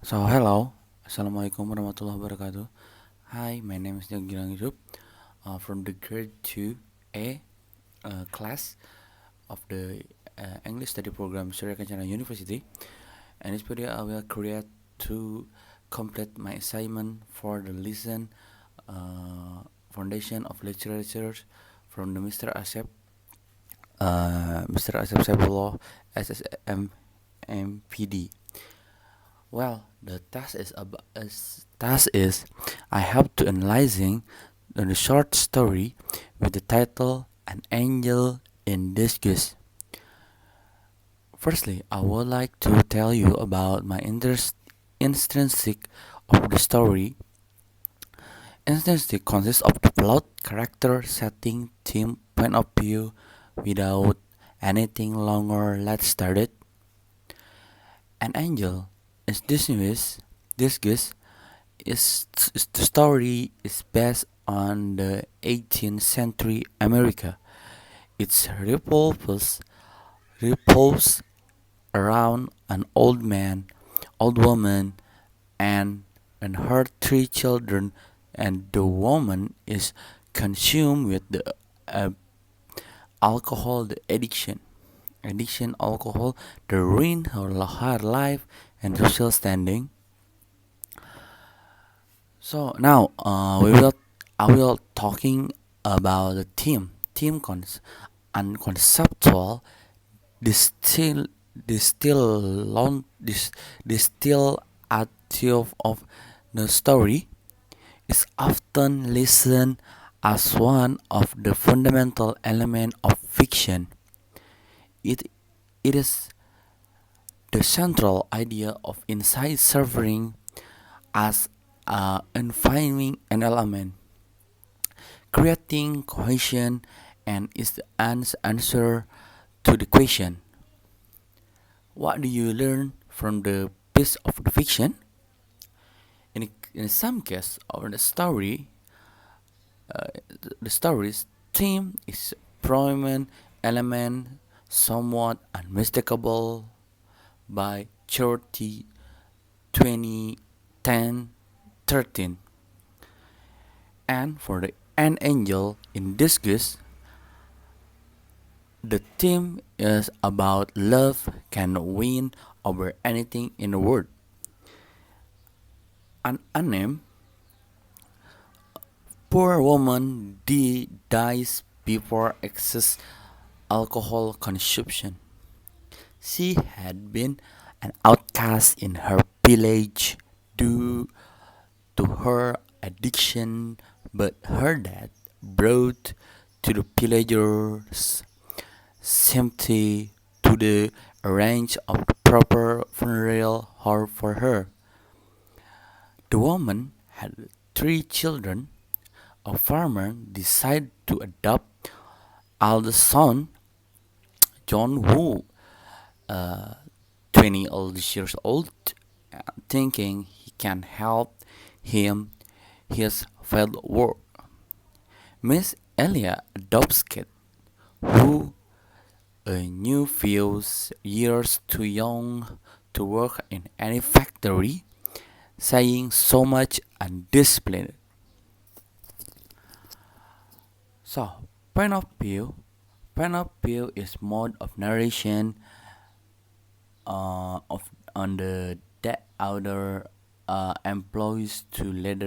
Hello, Assalamualaikum warahmatullahi wabarakatuh. Hi, my name is Gilang Yusuf, from the grade 2A class of the English study program Suryakancana University. And this video I will create to complete my assignment for the lesson Foundation of Literature from the Mr. Asep, Mr. Asep Saepuloh, SSM M.Pd. Well, the task is I have to analyzing the short story with the title "An Angel in Disguise." Firstly, I would like to tell you about my intrinsic of the story. Intrinsic consists of the plot, character, setting, theme, point of view. Without anything longer, let's start it. An angel is disguise is the story is based on the 18th century America. It revolves around an old woman, and her three children, and the woman is consumed with the uh, alcohol, the addiction alcohol, the ruin her life and social standing. So now I will talking about the theme. Theme and conceptual distill distill active of the story is often listened as one of the fundamental element of fiction. It it is the central idea of insight serving as informing an element, creating cohesion, and is the answer to the question, what do you learn from the piece of the fiction? In some cases, or uh, the story's theme is prominent element, somewhat unmistakable by 30, 20, 10, 13. And for the An Angel in Disguise, the theme is about love can win over anything in the world. An unnamed poor woman dies before excess alcohol consumption. She had been an outcast in her village due to her addiction, but her death brought to the villagers sympathy to the arrange of the proper funeral home for her. The woman had three children. A farmer decided to adopt eldest son John, who 20 old years old, thinking he can help him his field work. Miss Elia adopts kid who a new few years too young to work in any factory, saying so much undisciplined. So, point of view. Point of view is mode of narration of on the that other employees to let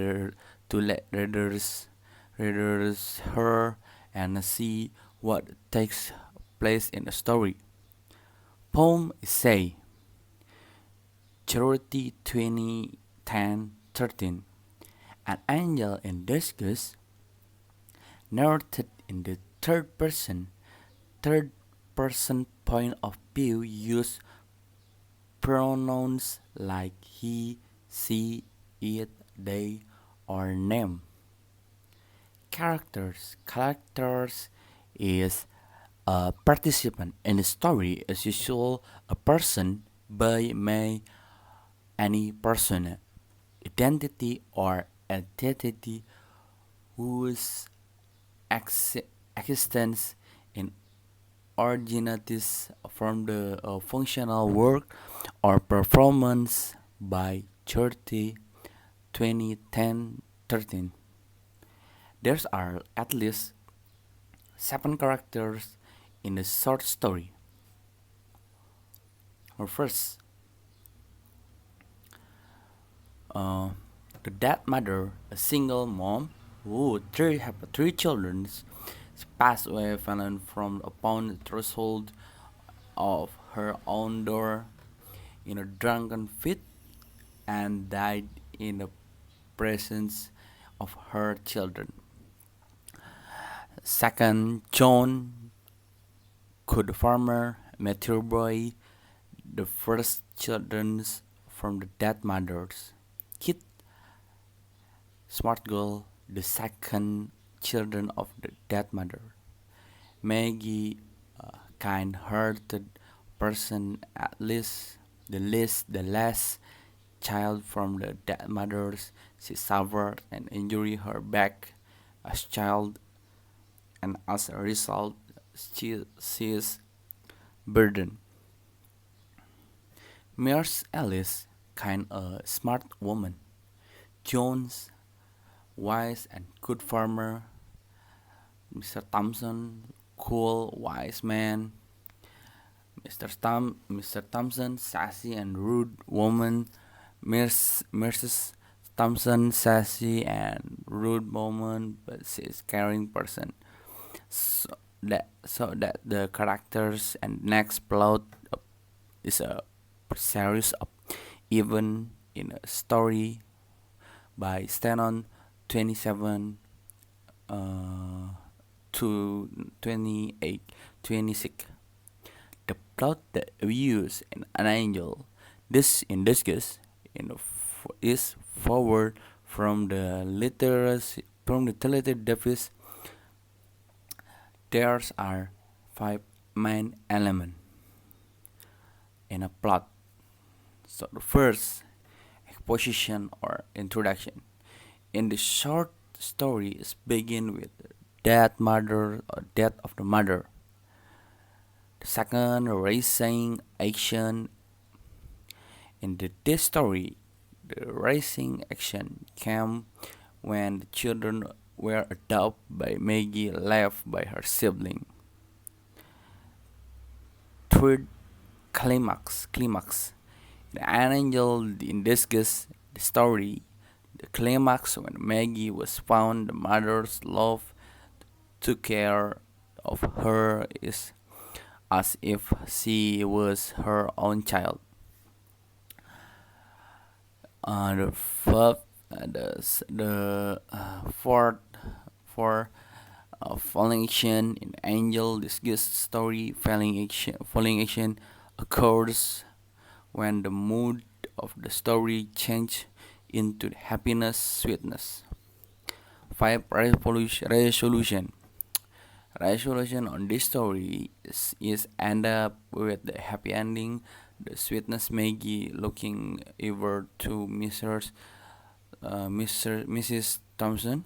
readers hear and see what takes place in the story. Poem say Charity 2010-13. An angel in disguise, narrated in the third person point of view, use pronouns like he, she, it, they, or name. Characters is a participant in the story as usual a person by may any person identity or entity whose existence in originates from the functional work or performance by 30, 20, 10, 13. There are at least 7 characters in the short story. First, uh, the dead mother, a single mom who have 3 children, she passed away fallen from upon the threshold of her own door in a drunken fit and died in the presence of her children. Second, John Good Farmer, mature boy, the first children from the dead mothers. Kit, smart girl, the second children of the dead mother. Maggie, kind-hearted person, the last child from the dead mothers. She suffered an injury her back as child, and as a result, she is burdened. Miss Alice, kind a smart woman. Jones, wise and good farmer. Mr. Thompson, cool, wise man. Mr. Thompson, sassy and rude woman. Mrs. Thompson, sassy and rude woman, but she is caring person. So that the characters and next plot is a series of even in a story by Stanton 27 to 28 26. The plot that we use in an angel this in this case is forward from the literacy from the literature device. There are 5 main elements in a plot. So the first, exposition or introduction. In the short story is begin with death mother or death of the mother. The second, raising action. This story, the raising action came when the children were adopted by Maggie left by her sibling. Third, climax. The angel in this case, the story, the climax when Maggie was found, the mother's love took care of her is as if she was her own child. The fourth, the fourth for falling action in angel this ghost story falling action occurs when the mood of the story change into happiness sweetness. 5 resolution on this story is end up with the happy ending, the sweetness Maggie looking over to Mrs. Thompson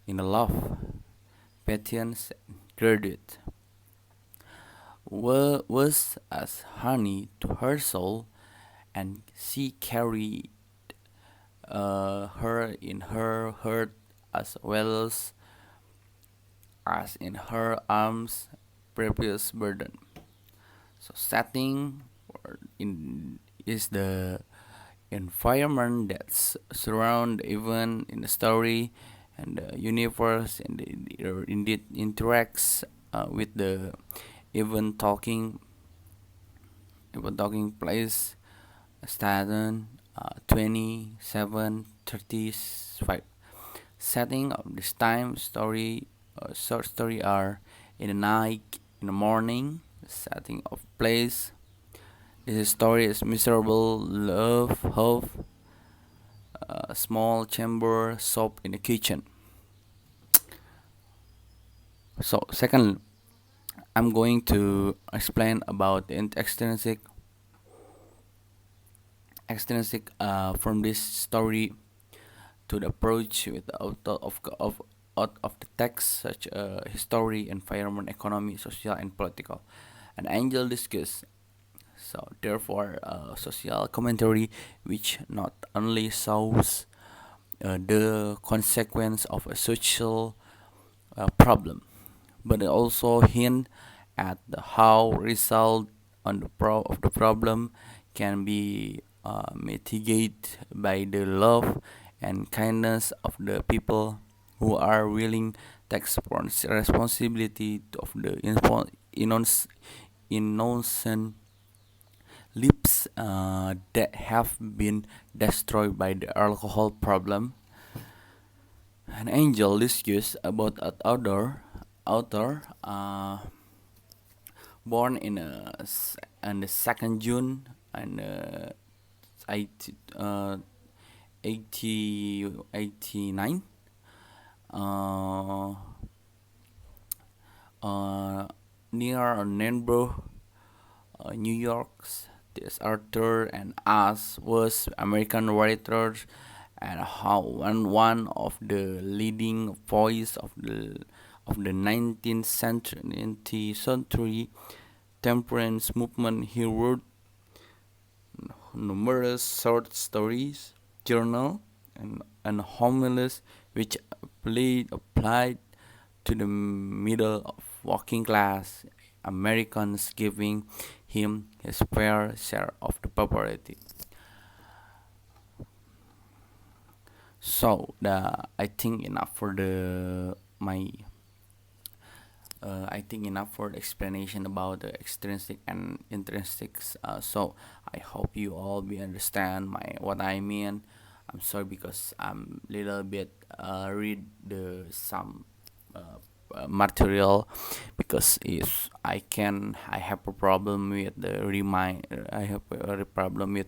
in a love, patience, graduate was as honey to her soul, and she carried her in her heart as well as in her arms previous burden. So setting in is the environment that surround event in the story and the universe and indeed interacts with the event talking place Staten 27:35. Setting of this time story short story are in the night, in the morning. Setting of place. This story is miserable love, hope, small chamber, soap in the kitchen. So second, I'm going to explain about the extrinsic from this story to the approach with the author out of the text such history, environment, economy, social, and political. An angel discuss So therefore, social commentary which not only shows the consequence of a social problem, but it also hint at how result on of the problem can be mitigated by the love and kindness of the people who are willing to take responsibility of the innocent lives that have been destroyed by the alcohol problem. An angel discussed about an author born on the 2nd June and 80, 89 uh, uh, near Neighbor, New York's. This Arthur and Us was American writers and how one of the leading voice of the 19th century temperance movement. He wrote numerous short stories, journal, and homilies which applied to the middle of working class Americans, giving him his fair share of the popularity. So I think enough for the my I think enough for the explanation about the extrinsic and intrinsics. So I hope you all be understand my what I mean. I'm sorry because I'm little bit read the some material because if I have a problem with the remind I have a problem with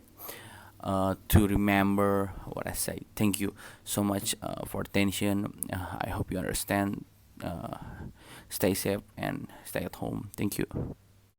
to remember what I say. Thank you so much for attention. I hope you understand. Stay safe and stay at home. Thank you.